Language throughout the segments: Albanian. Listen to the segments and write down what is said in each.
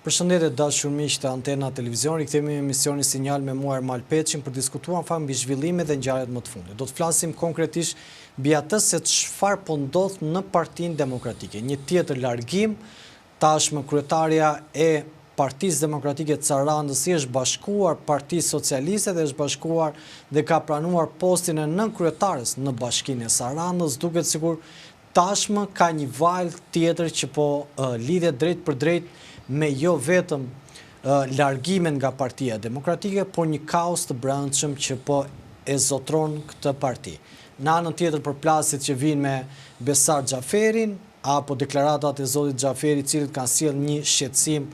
Përshëndetje dashur miq të Antena Televizion, rikthehemi në emisionin Sinjal me mua Ermal Peçin për diskutuar mbi zhvillimet dhe ngjarjet më të fundit. Do të flasim konkretisht mbi atë se çfarë po ndodh në Partinë Demokratike. Një tjetër largim, tashmë kryetaria e Partisë Demokratike të Sarandës i është bashkuar Partisë Socialiste dhe është bashkuar dhe ka pranuar postin e nënkryetares në Bashkinë e Sarandës, duket sikur tashmë ka një valë tjetër që po lidhet drejt për drejt me jo vetëm largimen nga Partia Demokratike, por një kaos të brendshëm që po e zotron këtë parti. Në anën tjetër përplasjet që vinë me Besar Xhaferin, apo deklaratat e zotit Xhaferi, cilët kanë sjellë një shqetësim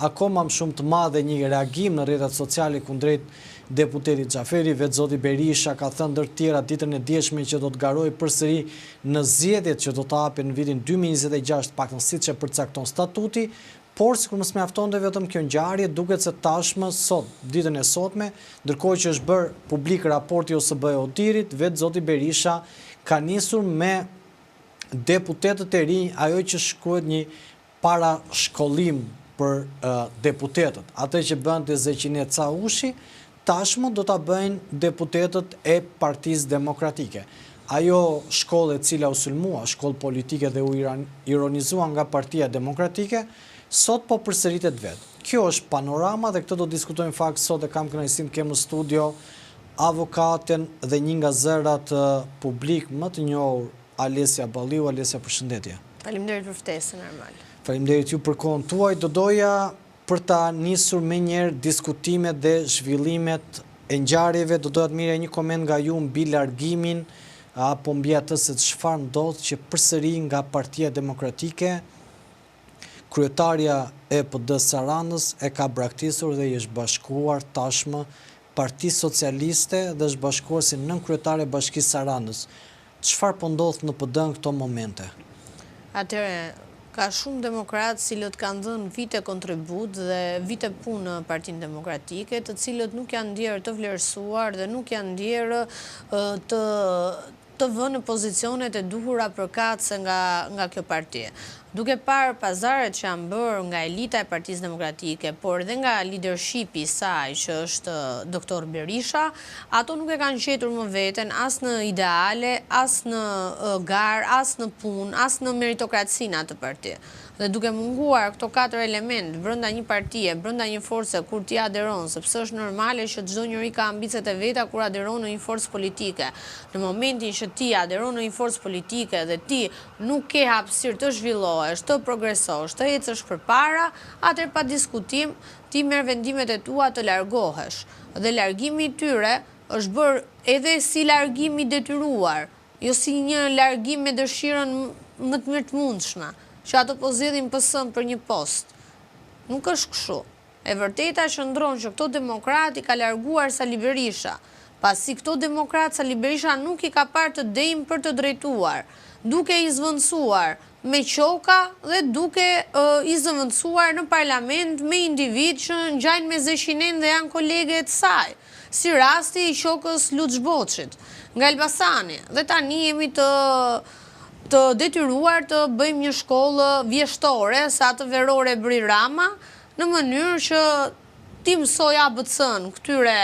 akoma më shumë të madh dhe një reagim në rrjetet sociale kundrejt deputetit Xhaferi. Vetë zoti Berisha ka thënë ndër të tjera ditën e dieshme që do të garojë përsëri në zgjedhjet që do të hapen në vitin 2026, paktën siç e përcakton statuti. Por sikur mos mjaftonte vetëm kjo ngjarje, duket se tashmë sot, ditën e sotme, ndërkohë që është bërë publik raporti OSBE-Odirit, vetë zoti Berisha ka nisur me deputetët e rinj ajo që shkruhet një parashkollim për deputetët. Atë që bënte Zeqinet Caushi, tashmë do ta bëjnë deputetët e Partisë Demokratike. Ajo shkollë e cila u sulmua, shkollë politike dhe u ironizua nga Partia Demokratike, sot po përsëritet vetë. Kjo është panorama dhe këtë do diskutojmë fakt sot, e kam kënaqësinë të kem në studio avokaten dhe një nga zërat publik më të njohur, Alesia Balliu. Alesia, përshëndetje. Faleminderit për ftesën, Ermal. Faleminderit ju për kohën tuaj. Do doja për ta nisur menjëherë diskutimet dhe zhvillimet e ngjarjeve, do doja të merrja një koment nga ju mbi largimin apo mbi atë se çfarë ndodh që përsëri nga Partia Demokratike kryetaria e PD Sarandës e ka braktisur dhe i është bashkuar tashmë Partisë Socialiste dhe është bashkuar si nënkryetare e Bashkisë Sarandës. Çfarë po ndodh në PD në këto momente? Atëherë, ka shumë demokratë cilët kanë dhënë vite kontribut dhe vite punë në Partinë Demokratike, të cilët nuk janë ndjerë të vlerësuar dhe nuk janë ndjerë të vënë në pozicionet e duhura përkatëse nga kjo parti. Duke parë pazaret që janë bërë nga elita e Partisë Demokratike, por dhe nga leadershipi i saj që është doktor Berisha, ato nuk e kanë gjetur më veten as në ideale, as në garë, as në punë, as në meritokracinë atë parti. Dhe duke munguar këto 4 element brenda një partie, brenda një force kur ti aderon, sepse është normale që çdo njeri ka ambicet e veta kur aderon në një forcë politike. Në momentin që ti aderon në një forcë politike dhe ti nuk ke hapësirë të zhvillohesh, të progresosh, të ecësh përpara, atëherë pa diskutim ti merr vendimet e tua të largohesh. Dhe largimi i tyre është bërë edhe si largim i detyruar, jo si një largim me dëshirën më të mirë të mundshme, që ato po zgjedhin PS-n për një post. Nuk është kështu. E vërteta qëndron që këto demokrati ka larguar Sali Berisha, pasi këto demokrat Sali Berisha nuk i ka parë të dejmë për të drejtuar, duke i zvendësuar me qoka dhe duke i zvendësuar në parlament me individ që ngjajnë me Zeqinen dhe janë kolege të saj, si rasti i qokës Lutz Boçit nga Elbasani. Dhe tani jemi të detyruar të bëjmë një shkollë vjeshtore, sa të verore bëri Rama, në mënyrë që ti mësoj ABC-n këtyre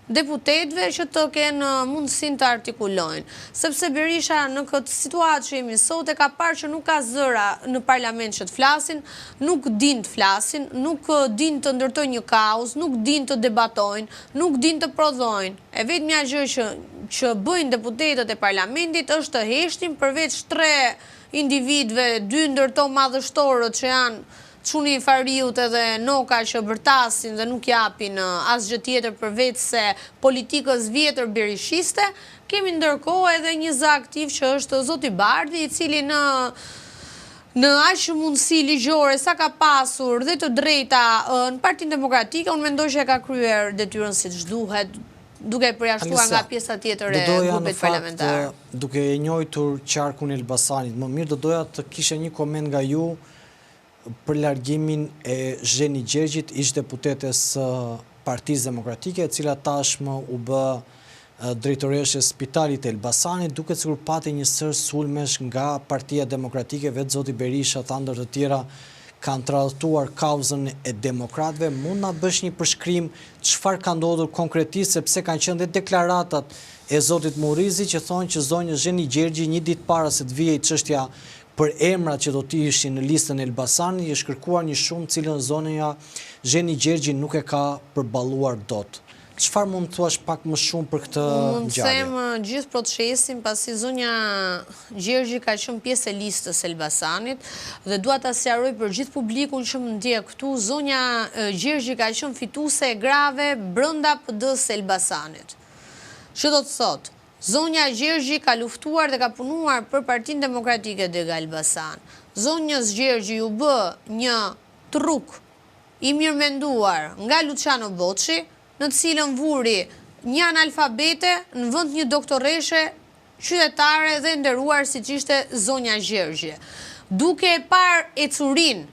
deputetëve që të kenë mundësinë të artikulojnë. Sepse Berisha në këtë situatë që jemi sot e ka parë që nuk ka zëra në parlament që të flasin, nuk din të flasin, nuk din të ndërtojnë një kaos, nuk din të debatojnë, nuk din të prodhojnë. E vetmja gjë që bëjnë deputetët e parlamentit është të heshtin përveç 3 individëve, 2 ndërto madhështorët që janë Çuni Fariut edhe Noka që bërtasin dhe nuk japin asgjë tjetër përveç se politikës vjetër berishiste, kemi ndërkohë edhe një zë aktiv që është zoti Bardhi, i cili në aq mundësi ligjore sa ka pasur dhe të drejta në Partinë Demokratike, unë mendoj që e ka kryer detyrën siç duhet, duke përjashtuar nga pjesa tjetër e grupit parlamentar. Duke e njohur qarkun e Elbasanit, më mirë do doja të kisha një koment nga ju për largimin e Zheni Gjergjit, ish deputetes Partisë Demokratike, e cila tashmë u bë drejtoreshe Spitalit e Elbasanit, duket sikur pati një sër sulmesh nga Partia Demokratike, vetë zoti Berisha, tha ndër të tjera, kanë trajtuar kauzën e demokratëve, mund na bësh një përshkrim çfarë ka ndodhur konkretisht, sepse kanë qenë dhe deklaratat e zotit Murizi që thonë që zonja Zheni Gjergji një ditë para se të vijej çështja për emrat që do të ishin në listën e Elbasanit, është kërkuar një shumë cilën zonja Zheni Gjergji nuk e ka përballuar dot. Çfarë mund të thuash pak më shumë për këtë ngjarje? Mund të them gjithë procesin, pasi zonja Gjergji ka qenë pjesë e listës së Elbasanit dhe dua ta sqaroj për gjithë publikun që më ndjek këtu, zonja Gjergji ka qenë fituese e grave brenda PD-s së Elbasanit. Që do të thotë, zonja Gjergji ka luftuar dhe ka punuar për Partinë Demokratike Dega Elbasan. Zonjës Gjergji u bë një truk i mirëmenduar nga Luciano Boçi, në të cilën vuri një analfabete në vend një doktoreshe qytetare dhe nderuar siç ishte zonja Gjergji. Duke e parë ecurinë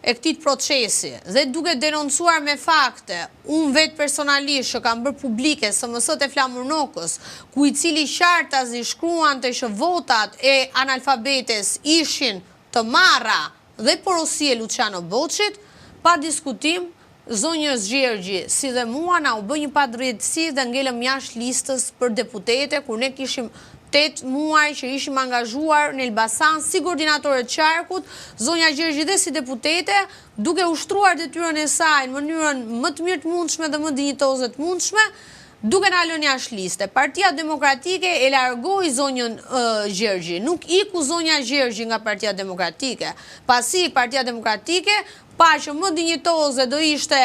e këtij procesi dhe duke denoncuar me fakte, unë vetë personalisht që kam bërë publike SMS-t e Flamurnokës, ku i cili qartazi shkruante që votat e analfabetes ishin të marra dhe porosie Luciano Boçit, pa diskutim, zonjës Gjergji, si dhe mua, na u bë një padrejtësi dhe ngelëm jashtë listës për deputete, kur ne kishim 8 muaj që ishim angazhuar në Elbasan si koordinatore të qarkut, zonja Gjergji dhe si deputete, duke ushtruar detyrën e saj në mënyrën më të mirë të mundshme dhe më dinjitoze të mundshme, duke na lënë jashtë liste. Partia Demokratike e largoi zonjën Gjergji, nuk iku zonja Gjergji nga Partia Demokratike, pasi Partia Demokratike pa që më dinjitoze do ishte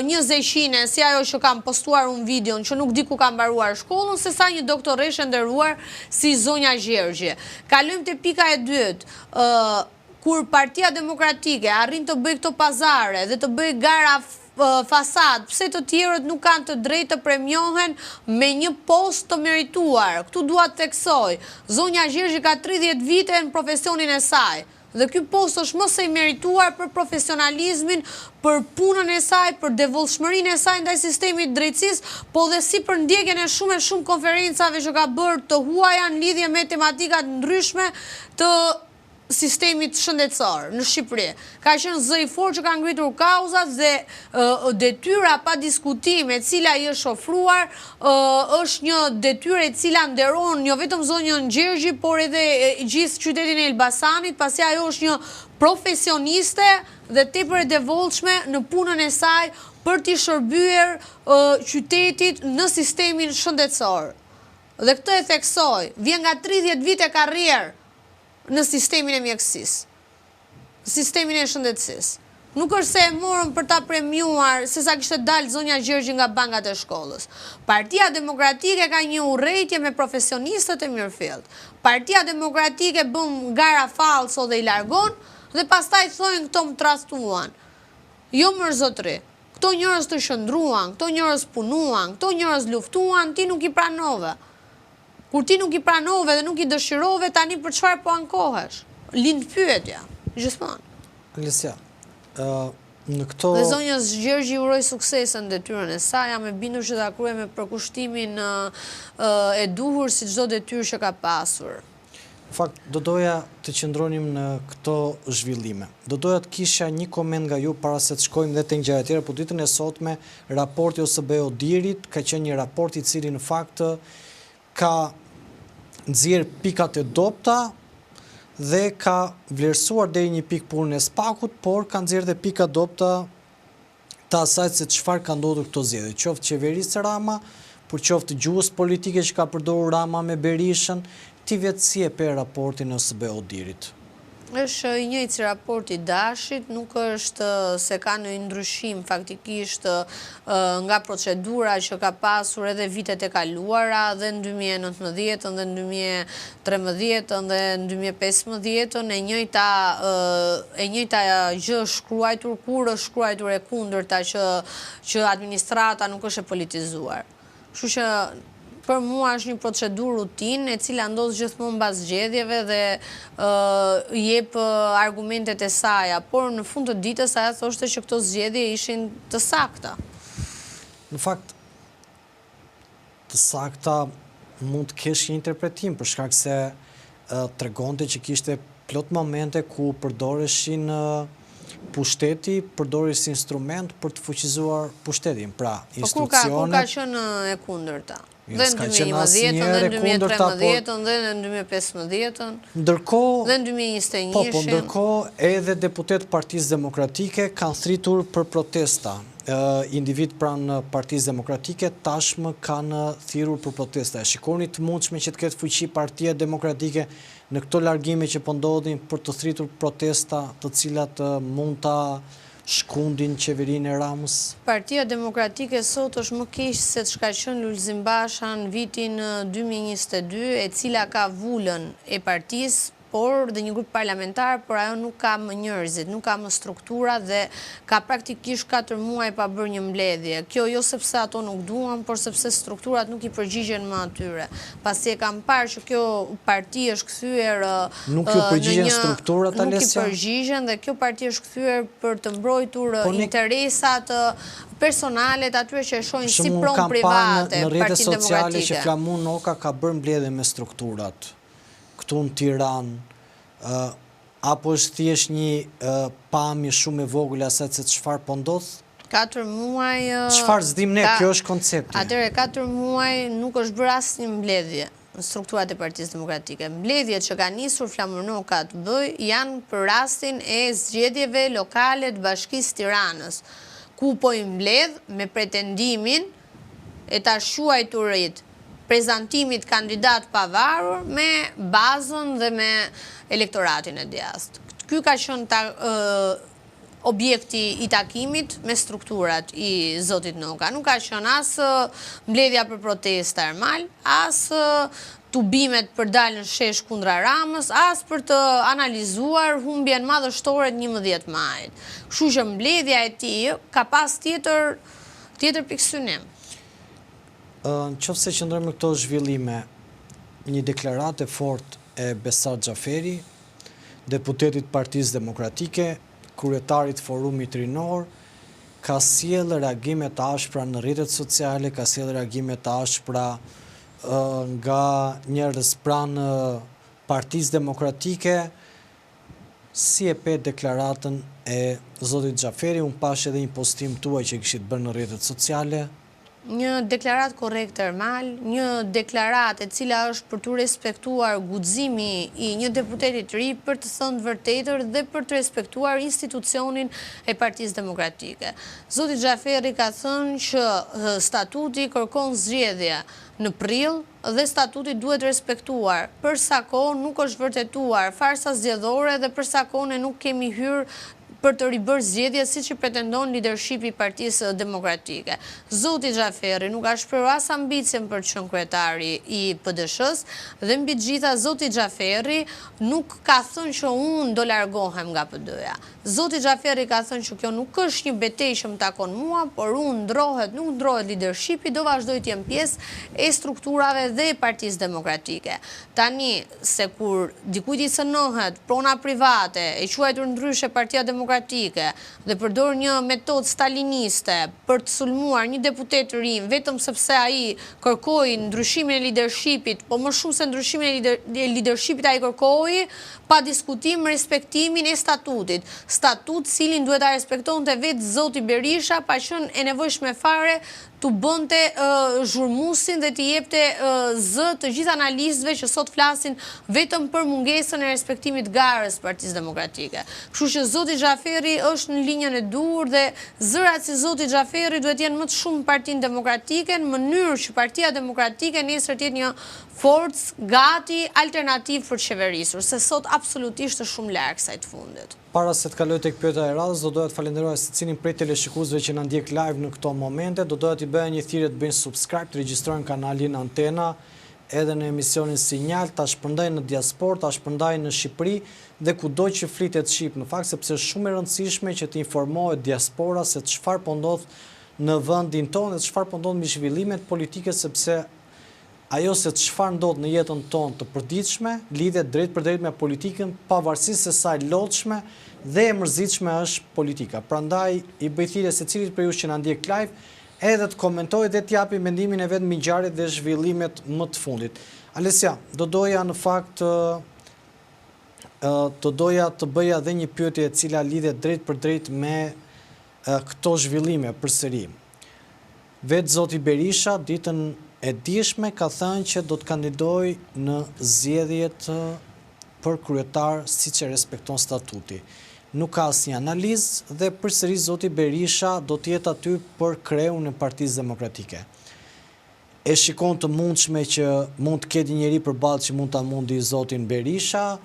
një zeshine si ajo që kam postuar unë videon që nuk di ku kam mbaruar shkollën, se sa një doktoreshe nderuar si zonja Gjergji. Kalojmë te pika e dytë, kur Partia Demokratike arrin të bëj këto pazare dhe të bëj gara fasad, pse të tjerët nuk kanë të drejtë të premiohen me një post të merituar. Këtu dua të theksoj, zonja Gjergji ka 30 vite në profesionin e saj. Dhe ky post është më se i merituar për profesionalizmin, për punën e saj, për devullshmërinë e saj ndaj sistemit drejtësisë, po dhe si për ndjekjen e shumë konferencave që ka bërë të huaja në lidhje me tematikat ndryshme të sistemit shëndetësor në Shqipëri. Ka qenë zë i fortë që ka ngritur kauzat dhe detyra pa diskutim e cila i është ofruar është një detyrë e cila nderon jo vetëm zonjën Gjergji, por edhe gjithë qytetin e Elbasanit, pasi ajo është një profesioniste dhe tepër e devotshme në punën e saj për t'i shërbyer qytetit në sistemin shëndetësor. Dhe këtë e theksoj, vjen nga 30 vite karrierë në sistemin e mjekësisë, sistemin e shëndetësisë. Nuk është se e morën për ta premiuar se sa kishte dalë zonja Gjergji nga bankat e shkollës. Partia Demokratike ka një urrëtie me profesionistët e mirëfillt. Partia Demokratike bën gara falso dhe i largon dhe pastaj thonë këto më trastuan. Jo më zotri, këto njerëz të shndruan, këto njerëz punuan, këto njerëz luftuan, ti nuk i pranove. Kur ti nuk i pranove dhe nuk i dëshirove, tani për çfarë po ankohesh? Lind pyetja, gjithmonë. Alisja, në këto... Dhe zonjës Gjergji uroj suksesën detyrën e saj, jam e bindur që ta kryej me përkushtimin e duhur si çdo detyrë që ka pasur. Në fakt, do doja të qëndronim në këto zhvillime. Do doja të kisha një koment nga ju para se të shkojmë dhe te ngjarjet tjera, por ditën e sotme raporti OSB Odirit ka qenë një raport i cili në fakt ka nxjerr pikat e dobta dhe ka vlerësuar deri një pikë punën e SPAK-ut, por ka nxjerrë dhe pika dobta të asaj se çfarë ka ndodhur këto zgjedhje, qoftë qeverisë Rama, por qoftë gjuhës politike që ka përdorur Rama me Berishën, ti vetë si e pe raportin e OSB Odirit? Është i njëjtë si raporti Dashit, nuk është se ka në ndryshim faktikisht nga procedura që ka pasur edhe vitet e kaluara dhe në 2019 dhe në 2013 dhe në 2015 e njëjta gjë shkruajtur kur është shkruajtur e kundërta që administrata nuk është e politizuar. Kështu që për mua është një procedurë rutinë e cila ndodh gjithmonë mbas zgjedhjeve dhe jep argumentet e saj, por në fund të ditës ajo thoshte që këto zgjedhje ishin të sakta. Në fakt, të sakta mund të kesh një interpretim për shkak se tregonte që kishte plot momente ku përdoreshin pushteti përdori si instrument për të fuqizuar pushtetin. Pra, kur ka qenë e kundërta? Dhe në 2011, dhe në 2013, dhe në 2015, dhe në 2021. Po, ndërkohë edhe deputet Partisë Demokratike kanë thritur për protesta. Individ pranë Partisë Demokratike tashmë kanë thirrur për protesta. Shikoni të mundshme që të ketë fuqi Partia Demokratike në këto largime që po ndodhin për të thritur protesta të cilat mund ta shkundin qeverinë e Ramës? Partia Demokratike sot është më keq se çka qenë Lulzim Basha në vitin 2022, e cila ka vullën e partisë, por dhe një grup parlamentar, por ajo nuk ka më njerëzit, nuk ka më struktura dhe ka praktikisht 4 muaj pa bërë një mbledhje. Kjo jo sepse ato nuk duan, por sepse strukturat nuk i përgjigjen më atyre. Pasi e kam parë që kjo parti është kthyer nuk ju përgjigjen strukturat, Alesja? Nuk i përgjigjen dhe kjo parti është kthyer për të mbrojtur interesat personale të atyre që e shohin si pronë private në rrjetet Partinë sociale Demokratike. që Flamun Oka ka bërë mbledhje me strukturat këtu në Tiranë, apo është thjesht një pamje shumë e vogël asaj se çfarë po ndodh? 4 muaj... Çfarë zdim ne, kjo është koncepti. Atëre 4 muaj nuk është bërë asnjë mbledhje në strukturat e Partisë Demokratike. Mbledhjet që ka nisur Flamur Oka të bëj janë për rastin e zgjedhjeve lokale të Bashkisë Tiranës, ku po i mbledh me pretendimin e ta shuajturit prezantimit kandidat pavarur me bazën dhe me elektoratin e djathtë. Ky ka qenë objekti i takimit me strukturat i zotit Noka. Nuk ka qenë as mbledhja për protesta normal, as tubimet për dalë në shesh kundra Ramës, as për të analizuar humbjen madhështore të 11 majit. Kështu që mbledhja e tij ka pas tjetër piksynim. Në qoftë se qëndrojmë në këto zhvillime, një deklaratë e fortë e Besart Xhaferi, deputetit Partisë Demokratike, kryetarit Forumit Rinor, ka sjellë reagime të ashpra në rrjetet sociale, ka sjellë reagime të ashpra nga njerëz pranë Partisë Demokratike. Si e pe deklaratën e zotit Xhaferi? Unë pash edhe një postim tuaj që kishit bërë në rrjetet sociale. Një deklarat korrekt normal, një deklarat e cila është për të respektuar guximi i një deputeti të ri për të thënë vërtetër dhe për të respektuar institucionin e Partisë Demokratike. Zoti Xhaferi ka thënë që statuti kërkon zgjedhje në prill dhe statuti duhet respektuar, për sa kohë nuk është vërtetuar farsa zgjedhore dhe për sa kohë ne nuk kemi hyrë për të ribërë zgjedhje siç i pretendon leadershipi i Partisë Demokratike. Zoti Xhaferi nuk ka shprehur as ambicien për të qenë kryetari i PD-s dhe mbi të gjitha zoti Xhaferi nuk ka thënë që unë do largohem nga PD-ja. Zoti Xhaferi ka thënë që kjo nuk është një betejë që më takon mua, por unë nuk ndrohet leadershipi, do vazhdoj të jem pjesë e strukturave dhe e Partisë Demokratike. Tani, se kur dikujt i sënohet prona private, e quajtur ndryshe Partia Demokratike dhe përdor një metodë staliniste për të sulmuar një deputet të ri vetëm sepse ai kërkoi ndryshimin e leadershipit, po më shumë se ndryshimin e leadershipit ai kërkoi pa diskutim respektimin e statutit. Statut cilin duhet ta respektonte vetë zoti Berisha, pa qenë e nevojshme fare të bënte zhurmusin dhe të jepte zë të gjithë analistëve që sot flasin vetëm për mungesën e respektimit garës Partisë Demokratike. Kështu që zoti Xhaferi është në linjën e dur dhe zërat si zoti Xhaferi duhet jenë më të shumë Partinë Demokratike në mënyrë që Partia Demokratike nesër të jetë një forcë gati alternativë për të qeverisur, se sot absolutisht është shumë larg kësaj të fundit. Para se të kaloj tek pyetja e radhës, do doja të falenderoj secilin prej teleshikuesve që na ndjek live në këto momente. Do doja t'i bëja një thirrje të bëjnë subscribe, të regjistrojnë kanalin Antena edhe në emisionin Sinjal, ta shpërndajnë në diasporë, ta shpërndajnë në Shqipëri dhe kudo që flitet shqip, në fakt sepse është shumë e rëndësishme që të informohet diaspora se çfarë po ndodh në vendin tonë dhe çfarë po ndodh me zhvillimet politike, sepse ajo se çfarë ndodh në jetën tonë të përditshme lidhet drejt për drejt me politikën, pavarësisht se sa e lodhshme dhe e mërzitshme është politika. Prandaj i bëj thirrje secilit prej jush që na ndjek live edhe të komentojë dhe të japi mendimin e vet mbi ngjarjet dhe zhvillimet më të fundit. Alesja, do doja në fakt të doja të bëja dhe një pyetje e cila lidhet drejt për drejt me këto zhvillime përsëri. Vetë zoti Berisha ditën e dishme ka thënë që do të kandidoj në zgjedhjet për kryetar siç e respekton statuti. Nuk ka asnjë analizë dhe përsëri zoti Berisha do të jetë aty për kreun e Partisë Demokratike. E shikon të mundshme që mund të ketë njëri përballë që mund ta mundi zotin Berisha,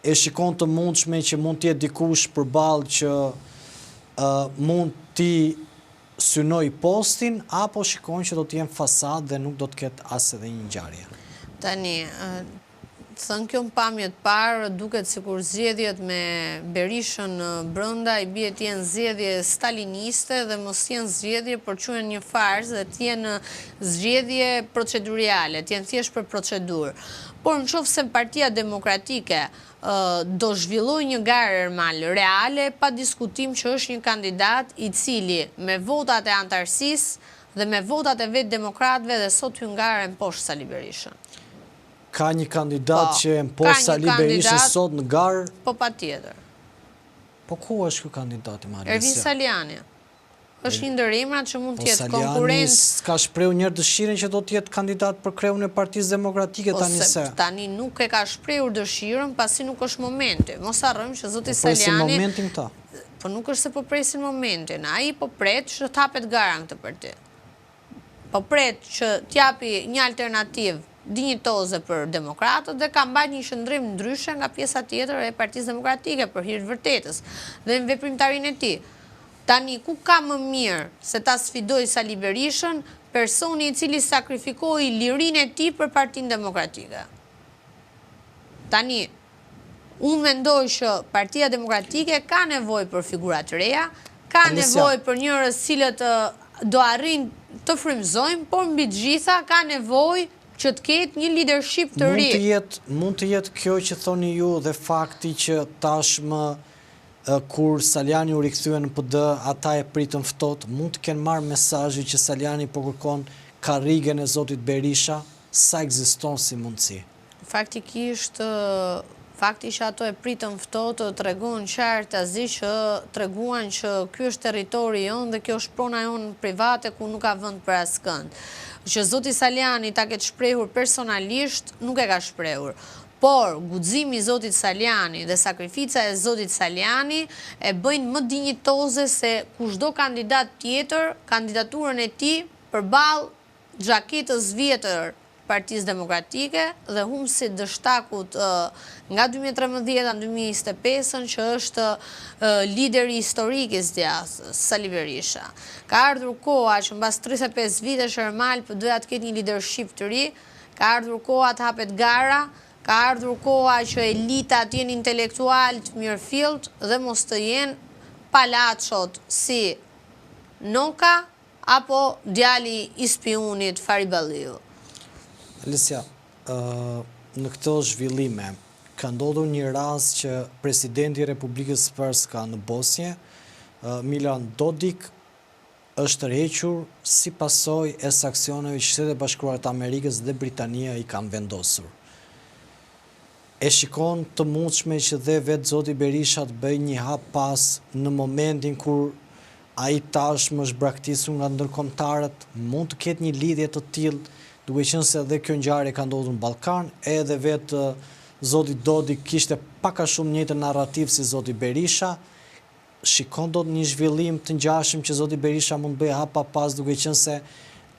e shikon të mundshme që mund të jetë dikush përballë që mund t'i synoj postin, apo shikon që do të jenë fasad dhe nuk do të ketë as edhe një ngjarje. Tani, thënë kjo në pamjet parë, duket sikur zgjedhjet me Berishën brenda i bie të jenë zgjedhje staliniste dhe mos jenë zgjedhje për quhen një farsë dhe të jenë zgjedhje proceduriale, të jenë thjesht për procedurë. Por nëse Partia Demokratike do zhvilloj një garë reale, pa diskutim që është një kandidat i cili me votat e antarësisë dhe me votat e vetë demokratëve dhe sot hyn garën poshtë Sali Berishën. Ka një kandidat që e mposhtë Sali Berishën sot në garë? Po patjetër. Po ku është ky kandidat i Marisa? Ervin Saliani. Është një ndër emrat që mund të jetë konkurrent. Saliani ka shprehur një dëshirën që do të jetë kandidat për kreun e Partisë Demokratike tani se. Tani nuk e ka shprehur dëshirën pasi nuk është momenti. Mos harrojmë që zoti Saliani. Po presin momentin këta. Po nuk është se po presin momentin. Ai po pret që të hapet gara në këtë parti. Po pret që t'japi një alternativë dinjitoze për demokratët dhe ka mbajtur një qëndrim ndryshe nga pjesa tjetër e Partisë Demokratike për hir të vërtetës dhe në veprimtarinë e tij. Tani, ku ka më mirë se ta sfidoj Sali Berishën, personi i cili sakrifikoi lirinë e tij për Partinë Demokratike. Tani, unë mendoj që Partia Demokratike ka nevojë për figura të reja, ka nevojë për njerëz cilët do arrijnë të frymëzojnë, por mbi të gjitha ka nevojë që të ketë një leadership të ri. Mund të jetë kjo që thoni ju dhe fakti që tashmë kur Saliani u rikthye në PD, ata e pritën ftohtë, mund të kenë marrë mesazhin që Saliani po kërkon karrigen e zotit Berisha, sa ekziston si mundësi? Faktikisht, fakti që ato e pritën ftohtë tregon qartazi që treguan që ky është territori jon dhe kjo është prona jon private ku nuk ka vend për askënd. Që zoti Saliani ta ketë shprehur personalisht, nuk e ka shprehur. Por, guximi i zotit Saliani dhe sakrifica e zotit Saliani e bëjnë më dinjitoze se kushdo kandidat tjetër, kandidaturën e tij përballë xhaketës vjetër Partisë Demokratike dhe humbësit dështakut nga 2013 në 2025 që është lideri historik i zgjedhjes, Sali Berisha. Ka ardhur koha që mbas 35 vitesh Ermal PD-ja të ketë një leadership të ri, ka ardhur koha të hapet gara, ka ardhur koha që elita të jenë intelektual të mirëfillt dhe mos të jenë palaçot si Noka apo djali i spionit Fariballiu. Alisja, në këto zhvillime, ka ndodhur një rast që presidenti i Republikës Srpske në Bosnjë, Milan Dodik, është tërhequr si pasojë e sanksioneve që Shtetet e Bashkuara të Amerikës dhe Britania i kanë vendosur. E shikon të mundshme që dhe vetë zoti Berisha të bëjë një hap pas në momentin kur ai tashmë është braktisur nga ndërkombëtarët, mund të ketë një lidhje të tillë, duke qenë se edhe kjo ngjarje ka ndodhur në Ballkan, edhe vetë zoti Dodik kishte pak a shumë njëjtën narrativ si zoti Berisha. Shikon dot një zhvillim të ngjashëm që zoti Berisha mund të bëjë hap pas, duke qenë se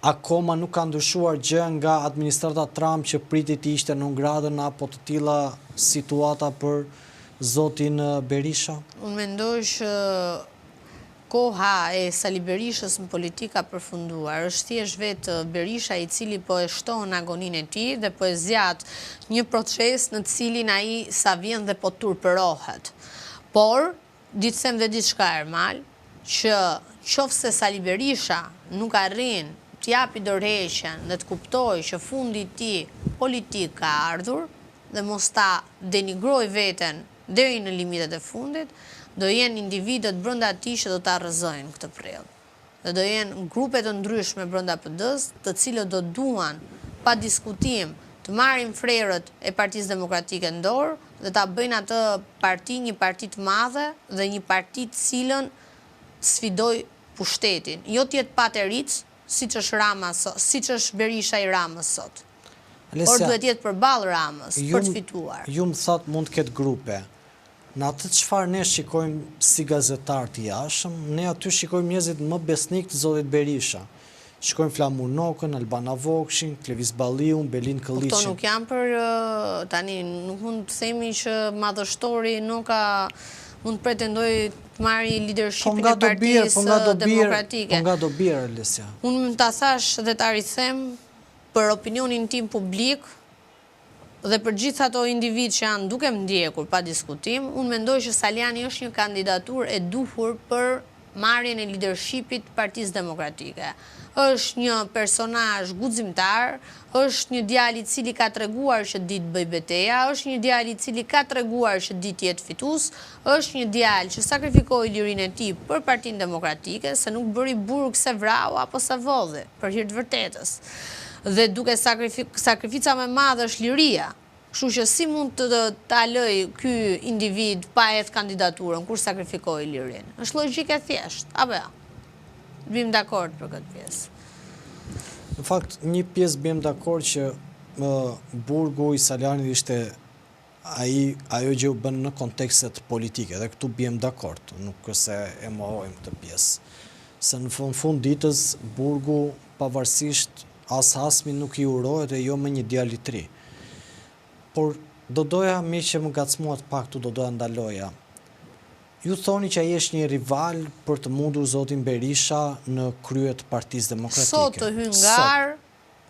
akoma nuk ka ndryshuar gjë nga administrata Trump që priti të ishte në ngradën apo të tilla situata për zotin Berisha? Unë mendoj që koha e Sali Berishës në politika përfunduar, është thjesht vetë Berisha i cili po e shton agoninë e tij dhe po e zgjat një proces në të cilin ai sa vjen dhe po turpërohet. Por, ditë them dhe diçka Ermal, që qofse Sali Berisha nuk arrin të japi dorëheqjen dhe të kuptojë që fundi i tij politik ka ardhur dhe mos ta denigroj veten deri në limitet e fundit, do jenë individët brenda tij që do ta rrëzojnë këtë prill. Dhe do jenë grupe të ndryshme brenda PD-s, të cilët do duan pa diskutim të marrin frerët e Partisë Demokratike në dorë dhe ta bëjnë atë parti një parti të madhe dhe një parti të cilën sfidoj pushtetin. Jo t'jetë pateric, siç është Rama sot, siç është Berisha i Ramës sot. Por duhet jetë përballë Ramës për të fituar. Ju më thot mund të ketë grupe. Në atë çfarë ne shikojmë si gazetar të jashtëm, ne aty shikojmë njerëzit më besnik të zotit Berisha. Shikojmë Flamur Nokën, Albana Vokshin, Klevis Balliun, Belin Këlliçin. Këto nuk janë për tani, nuk mund të themi që madhështori Noka mund të pretendoj të marri leadershipin e partisë demokratike. Po nga do bjerë, Alesja. Unë ta thash dhe ta rikthem për opinionin tim publik dhe për gjithë ato individ që janë duke më ndjekur pa diskutim, unë mendoj që Saliani është një kandidatur e duhur për marrjen e leadershipit Partisë Demokratike. Është një personazh guximtar, është një djalë i cili ka treguar që di të bëj betejë, është një djalë i cili ka treguar që di të jetë fitues, është një djalë që sakrifikoi lirinë e tij për Partinë Demokratike, se nuk bëri burg se vrau apo se vodhi, për hir të vërtetës. Dhe duke sakrifica më e madhe është liria. Kështu që si mund të ta lëj ky individ pa hedhur kandidaturën kur sakrifikoi lirinë? Është logjike thjesht, apo jo? Bim dakord për këtë pjesë. Në fakt, një pjesë bim dakord që burgu i Salianit ishte ajo që u bën në kontekstet politike, dhe këtu bim dakord, nuk se e mohojmë këtë pjesë. Se në fund ditës, burgu pavarësisht as hasmi nuk i urohet e jo me një djalë i tri. Por do doja, me që më gacmuat pak tu, do doja ndaloja. Ju thoni që ai është një rival për të mundur zotin Berisha në kryet Partisë Demokratike. Sot të hyn gar,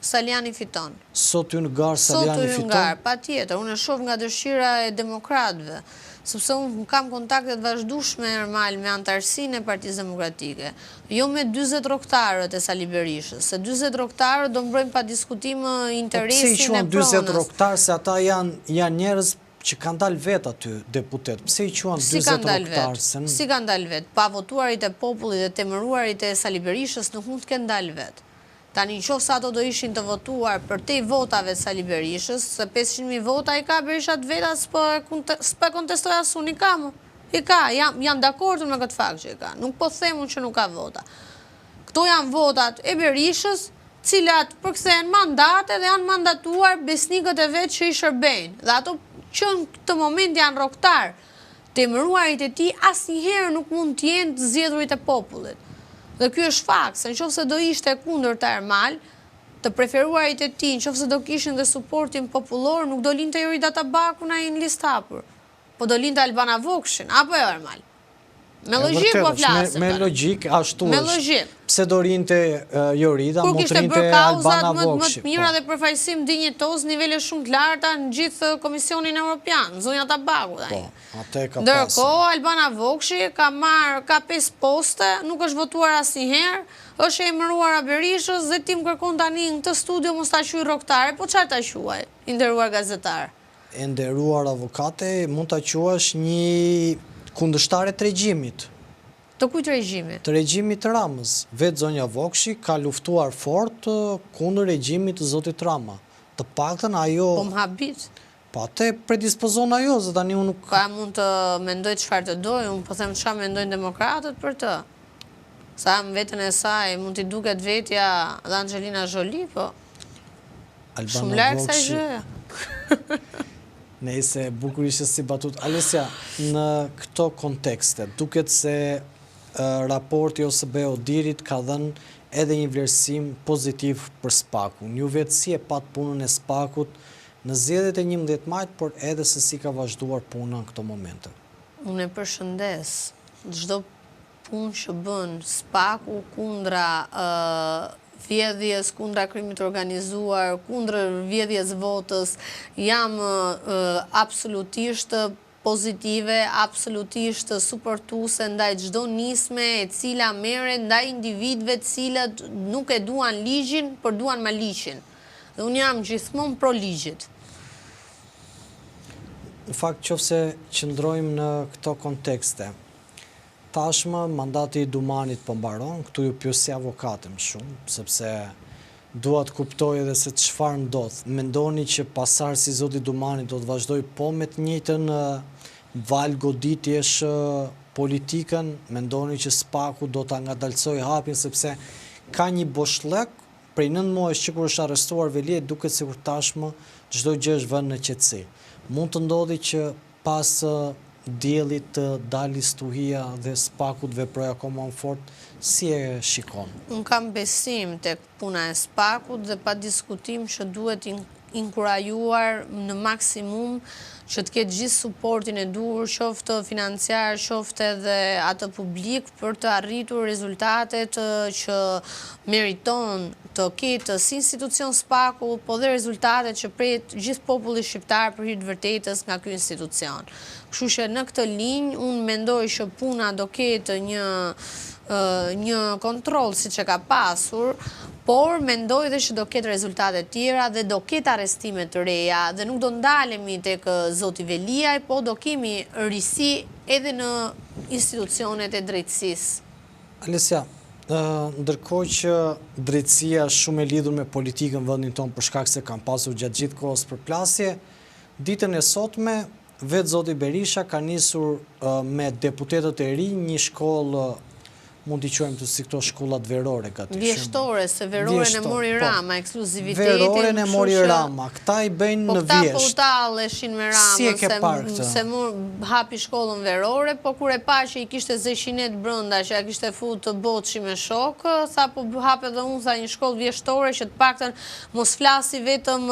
Saliani fiton. Sot të hyn gar, Saliani fiton? Sot të hyn gar, patjetër. Unë e shoh nga dëshira e demokratëve, sepse unë kam kontaktet vazhdueshme normal me antarësinë e Partisë Demokratike. Jo me 40 rrogtarët e Sali Berishës, se 40 rrogtarët do mbrojnë pa diskutim interesin e pronës. Pse i quhen 40 rrogtarë, se ata janë njerëz që kanë dalë vetë aty deputet. Pse i quhen 40 rrogtarë? Si kanë dalë vetë? Pa votuarit e popullit dhe temëruarit e Sali Berishës nuk mund të kenë dalë vetë. Tani në qoftë se ato do ishin të votuar për te votave të Sali Berishës, se 500.000 vota i ka Berisha të veta, s'po kontestoj as unë, i ka më. I ka, jam dakordun me këtë fakt që i ka. Nuk po themun që nuk ka vota. Këto janë votat e Berishës, cilat përkthehen mandate dhe janë mandatuar besnikët e vetë që i shërbejnë. Dhe ato që në këtë moment janë rrogtar, temëruarit e tij asnjëherë nuk mund të jenë të zgjedhurit e popullit. Dhe ky është fakt, se nëse do ishte kundërta Ermal, të preferuarit e tij, nëse do kishin dhe suportin popullor, nuk do linte Jorida Tabakun ai në listë hapur. Po do linte Albana Vokshin, apo jo Ermal? Me logjik po flasim. Me logjik ashtu është. Me logjik. Pse do rinte Jorida, mund të rinte Albana Vokshi. Më të mira dhe përfaqësim dinjetoz, nivele shumë të larta në gjithë Komisionin Evropian, zonja Tabaku. Po, atë ka pasur. Ndërkohë Albana Vokshi ka 5 poste, nuk është votuar asnjëherë, është emëruar Berishës dhe tim kërkon tani në këtë studio mos ta quaj rrogtare, po çfarë ta quaj, i nderuar gazetar? E nderuar avokate, mund ta quash një kundështare të regjimit. Të kujt regjimit? Të regjimit Ramës. Vetë zonja Vokshi ka luftuar fort kundër regjimit të zotit Rama. Të paktën ajo... Po më habit. Po atë predispozon ajo, se tani unë nuk... Ka mund të mendoj çfarë të doj, unë po them çfarë mendojnë demokratët për të. Sa më vetën e saj, mund t'i duket vetja dhe Angelina Jolie, po... Shumë larg sa gjëja. Nëse bukur ishte si batut. Alesja, në këto kontekste, duket se raporti OSBE-Odirit ka dhënë edhe një vlerësim pozitiv për SPAK-un. Ju vetë si e pat punën e SPAK-ut në zgjedhjet e 11 majit, por edhe se si ka vazhduar puna në këto momente. Unë e përshëndes çdo punë që bën SPAK-u kundra vjedhjes, kundra krimit organizuar, kundër vjedhjes votës, jam absolutisht pozitive, absolutisht suportuese ndaj çdo nisme e cila merret ndaj individëve të cilët nuk e duan ligjin, por duan maliqin. Dhe unë jam gjithmonë pro ligjit. Në fakt, qofse qëndrojmë në këto kontekste, tashmë mandati i Dumanit po mbaron, këtu ju pyes si avokatëm shumë, sepse dua të kuptoj edhe se çfarë ndodh. Mendoni që pasar si zoti Dumani do të vazhdoj po me të njëjtën val goditjesh politikën? Mendoni që SPAK-u do ta ngadalsoj hapin sepse ka një boshllëk prej 9 muajsh që kur është arrestuar Veli, duket sikur tashmë çdo gjë është vënë në qetësi. Mund të ndodhi që pas diellit të dali stuhia dhe SPAK-u të veprojë akoma më fort, si e shikon? Unë kam besim tek puna e SPAK-ut dhe pa diskutim që duhet inkurajuar në maksimum që të ketë gjithë suportin e duhur, qoftë financiar, qoftë edhe atë publik për të arritur rezultatet që meriton të ketë si institucion SPAK-u, po dhe rezultatet që pret gjithë populli shqiptar për hir të vërtetës nga ky institucion. Kështu që në këtë linjë unë mendoj që puna do ketë një kontroll siç e ka pasur, por mendoj dhe që do ketë rezultate tjera dhe do ketë arrestime të reja dhe nuk do ndalemi tek zoti Veliaj, po do kemi risi edhe në institucionet e drejtësisë. Alesja, ndërkohë që drejtësia shumë e lidhur me politikën në vendin tonë për shkak se kanë pasur gjatë gjithë kohës përplasje, ditën e sotme vetë zoti Berisha ka nisur me deputetët e rinj një shkollë, mund t'i quajmë të si këto shkollat verore gati. Vjeshtore, se veroren e mori Rama, ekskluzivitetin. Veroren e mori Rama, këta i bëjnë në vjesht. Po këta po utaleshin me Ramën, Si e ke parë këtë? se hapi shkollën verore, po kur e pa që i kishte zeshinet brënda, që ja kishte fut të boçi me shokë, sa po hape dhe unë sa një shkollë vjeshtore që të paktën mos flasi vetëm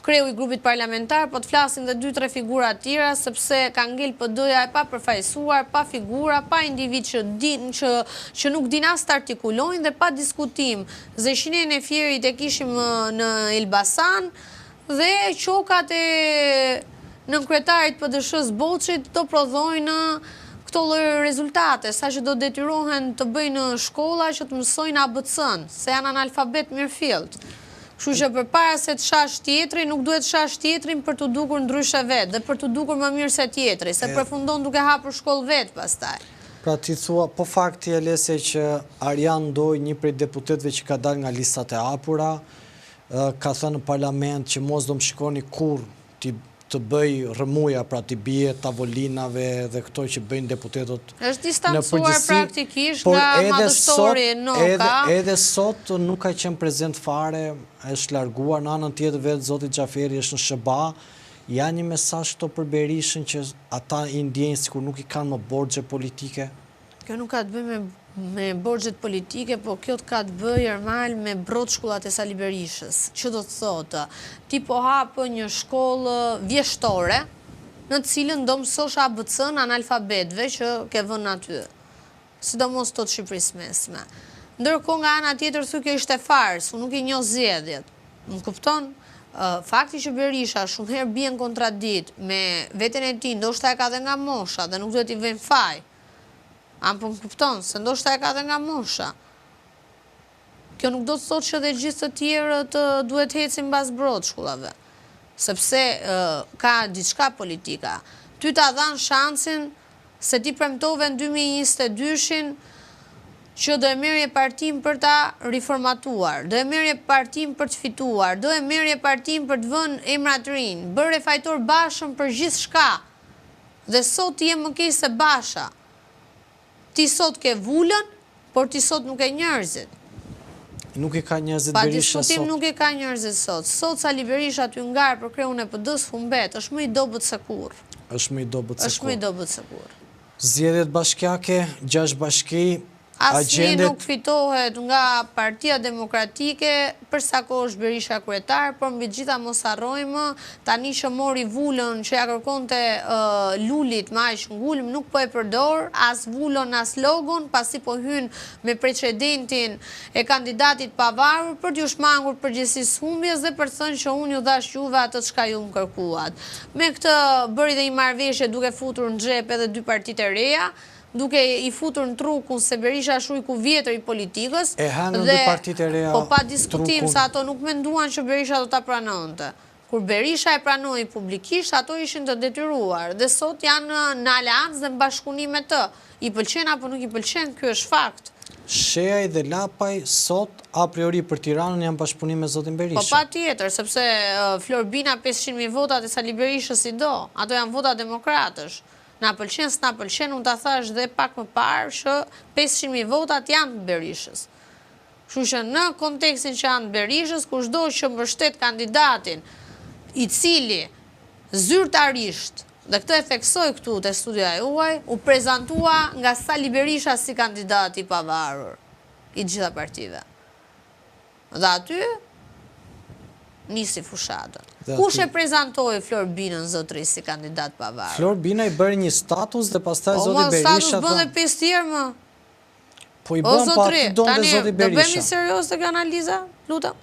kreu i grupit parlamentar, po të flasin dhe 2-3 figura tjera, sepse ka ngel PD-ja e pa përfaqësuar, pa figura, pa individ që nuk din as të artikulojnë dhe pa diskutim. Zeshinen e Fjerit e kishim në Elbasan dhe qokat e nënkryetarit PD-s Boçit do prodhojnë këto lloj rezultate, sa që do detyrohen të bëjnë shkolla që të mësojnë ABC-n, se janë analfabet mirëfillt. Kështu që përpara se të shash tjetri, nuk duhet shash tjetrin për të dukur ndryshe vetë dhe për të dukur më mirë se tjetri, se përfundon duke hapur shkollë vetë pastaj. Pra ti thua, po fakti Alesja që Arjan Ndoj, një prej deputetëve që ka dalë nga listat e hapura, ka thënë në parlament që mos do më shikoni kur të bëj rëmuja, pra t'i bie tavolinave dhe këto që bëjnë deputetët është distancuar praktikisht nga madhështori Noka. Edhe sot nuk ka qenë prezent fare, është larguar në anën tjetër vetë zoti Xhaferi është në SBA. Janë një mesazh këto për Berishën që ata i ndjejnë sikur nuk i kanë më borxhe politike? Kjo nuk ka të bëjë me borxhet politike, po kjo ka të bëjë normal me brotshkullat e Sali Berishës. Që do të thotë, ti po hapë një shkollë vjeshtore, në të cilën do mësosh ABC-n analfabetëve që ke vënë aty. Sidomos të Shqipërisë mesme. Ndërkohë nga ana tjetër thu kjo ishte fars, unë nuk i njoh zgjedhjet. Më kupton? Fakti që Berisha shumë herë bie në kontradikt me veten e tij, ndoshta e ka dhe nga mosha dhe nuk duhet i vënë faj. Amë po më kupton, se ndoshta e ka dhe nga mosha. Kjo nuk do të thotë që dhe gjithë të tjerët duhet hecin mbas brotshkullave, sepse ka diçka politika. Ty ta dhanë shansin se ti premtove në 2022-shin që do e merrje partim për ta riformatuar, do e merrje partim për të fituar, do e merrje partim për të vënë emra të rinj, bëre fajtor Bashën për gjithçka. Dhe sot ti je më keq se Basha. Ti sot ke vulën, por ti sot nuk e njerëzit. Nuk i ka njerëzit Pa Berisha sot. diskutim nuk i ka njerëzit sot. Sot Sali Berisha ty ngarë për kreun e PD-s humbet, është më i dobët se kur. Është më i dobët se Është më i dobët se kur. Zgjedhjet bashkiake, 6 bashki, Asnjë nuk fitohet nga Partia Demokratike, përsa kohë është Berisha kryetar, por mbi gjitha mos harrojmë, tani që mori vulën që ja kërkonte Lulit me aq ngulm, nuk po e përdor as vulën as logon, pasi po hyn me precedentin e kandidatit pavarur për t'ju shmangur përgjegjësisë humbjes dhe për të thënë që unë ju dhash juve atë çka ju më kërkuat. Me këtë bëri dhe një marrëveshje duke futur në xhep edhe 2 partitë e reja, duke i futur në trukun se Berisha është ujku vjetër i politikës. E hanën 2 partitë e reja. Po pa diskutim se ato nuk menduan që Berisha do ta pranonte. Kur Berisha e pranoi publikisht, ato ishin të detyruar dhe sot janë në aleancë dhe në bashkëpunim me të. I pëlqen apo nuk i pëlqen, ky është fakt. Sheaj dhe Lapaj sot a priori për Tiranën janë bashkëpunim me zotin Berisha. Po pa tjetër, sepse Florbina 500.000 votat e Sali Berishës i do. Ato janë vota demokratësh. Na pëlqen, s'na pëlqen, unë ta thash dhe pak më parë që 500.000 votat janë të Berishës. Kështu që në kontekstin që janë të Berishës, kushdo që mbështet kandidatin i cili zyrtarisht, dhe këtë e theksoj këtu të studia juaj, u prezentua nga Sali Berisha si kandidati i pavarur i gjitha partive. Dhe aty nisi fushatën. Kush e prezentoi Florbinën zotri si kandidat pavarur? Florbina i bëri një status dhe pastaj zoti Berisha. Status bën dhe 5 tjerë më. Po i bën pa aty donte zoti Berisha. Do bëhemi serioz tek analiza, lutem.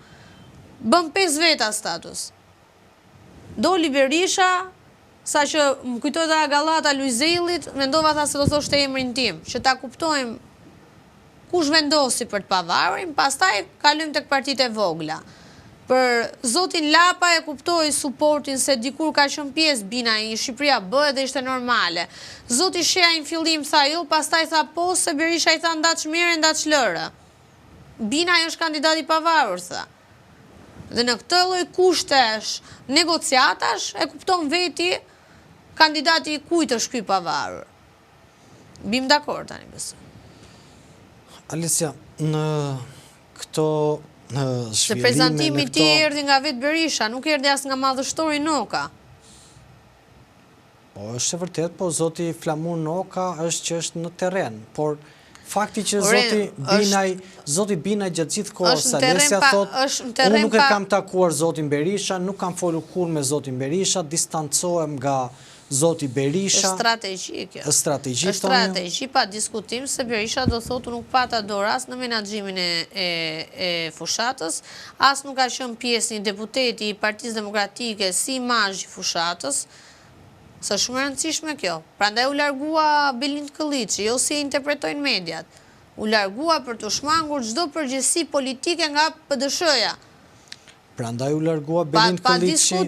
Bën 5 veta status. Doli Berisha, sa që më kujtoj dhe Agallata Luizellit, mendova tha se do thoshte emrin tim, që ta kuptojmë kush vendosi për të pavarin, pastaj kalojmë tek partitë e vogla. Për zotin Lapa e kuptoi suportin se dikur ka qenë pjesë Bina i Shqipëria bëhet dhe ishte normale. Zoti Shea në fillim tha jo, pastaj tha po, se Berisha i tha ndaç mirë, ndaç lërë. Bina është kandidat i pavarur, tha. Dhe në këtë lloj kushtesh, negociatash, e kupton veti kandidati i kujt është ky pavarur. Bim dakord tani besoj. Alesia, në këto zhvillime... Se prezantimi ti erdhi nga vetë Berisha, nuk erdhi as nga madhështori Noka. Po, është e vërtet, po zoti Flamur Noka është që është në terren, por fakti që zoti Binaj gjatë gjithë kohës, Alesia thot, unë nuk e kam takuar zotin Berisha, nuk kam folur kur me zotin Berisha, distancohem nga zoti Berisha. Është strategji kjo. Është strategji, është strategji pa diskutim se Berisha do thotë nuk pata dorë as në menaxhimin e fushatës, as nuk ka qenë pjesë një deputeti i Partisë Demokratike si imazh i fushatës. Së shumë e rëndësishme kjo. Prandaj u largua Belind Këlliçi, jo si e interpretojnë mediat. U largua për të shmangur çdo përgjegjësi politike nga PDSH-ja. Prandaj u largua Belind Këlliçi,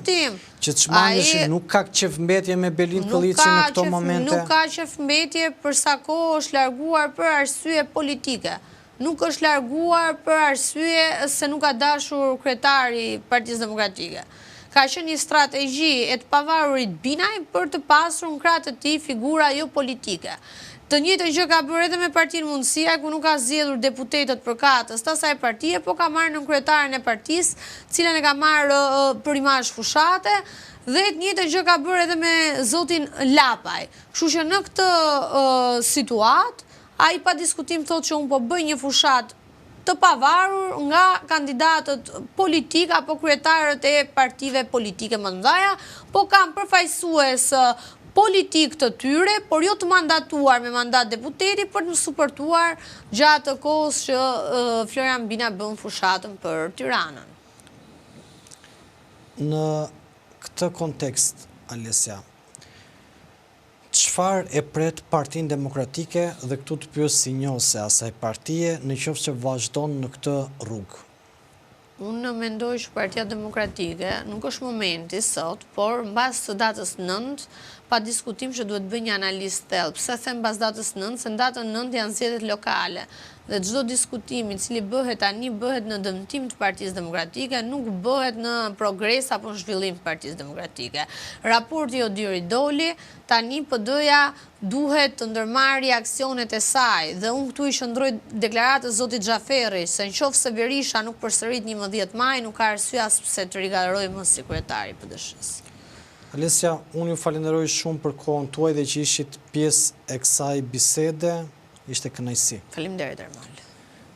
që të shmangësh nuk ka qefmbetje me Belind Këlliçi në këto momente. Nuk ka qefmbetje për sa kohë është larguar për arsye politike. Nuk është larguar për arsye se nuk ka dashur kryetari i Partisë Demokratike. Ka qenë një strategji e të pavarurit Binaj për të pasur në krah të tij figura jo politike. Të njëjtën gjë ka bërë edhe me Partinë Mundësia, ku nuk ka zgjedhur deputetët përkatës të asaj partie, po ka marrë në kryetaren e partisë, cilën e ka marrë për imazh fushate, dhe të njëjtën gjë ka bërë edhe me zotin Lapaj. Kështu që në këtë situatë, ai pa diskutim thotë që unë po bëj një fushatë të pavarur nga kandidatët politik apo kryetarët e partive politike më të mëdha, po kanë përfaqësues politik të tyre, por jo të mandatuar me mandat deputeti për të suportuar gjatë të kohës që Florian Bina bën fushatën për Tiranën. Në këtë kontekst, Alesia, çfarë e pret Partinë Demokratike dhe këtu të pyes si njohëse asaj partie në qoftë që vazhdon në këtë rrugë? Unë mendoj që Partia Demokratike nuk është momenti sot, por mbas së datës 9, pa diskutim që duhet bëj një analizë thellë. Pse them mbas datës 9? Se në datën 9 janë zgjedhjet lokale. Dhe çdo diskutim i cili bëhet tani bëhet në dëmtim të Partisë Demokratike, nuk bëhet në progres apo në zhvillim të Partisë Demokratike. Raporti Odiri doli, tani PD-ja duhet të ndërmarrë aksionet e saj, dhe unë këtu i qëndroj deklaratës zotit Xhaferi, se nëse Berisha nuk përsërit 11 maj, nuk ka arsye as pse të rigaroj më si kryetari i PD-s. Alesia, unë ju falenderoj shumë për kohën tuaj dhe që ishit pjesë e kësaj bisede. Ishte kënaqësi. Faleminderit Ermal.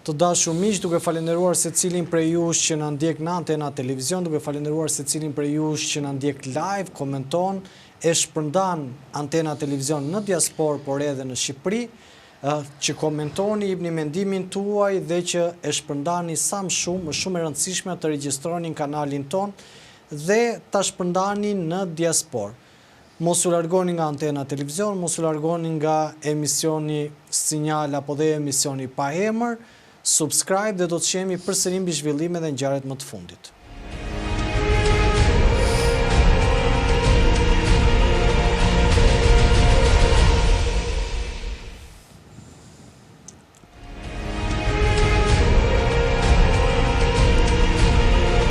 Të dashur miq, duke falenderuar secilin prej jush që na ndjek në Antena Televizion, duke falenderuar secilin prej jush që na ndjek live, komenton, e shpërndan Antena Televizion në diasporë, por edhe në Shqipëri, që komentoni, jepni mendimin tuaj dhe që e shpërndani sa më shumë e rëndësishme të regjistroni kanalin ton dhe ta shpërndani në diasporë. Mos u largoni nga Antena Televizion, mos u largoni nga emisioni Sinjal apo dhe emisioni Pa Emër, subscribe dhe do të shihemi përsëri mbi zhvillimet dhe ngjarjet më të fundit.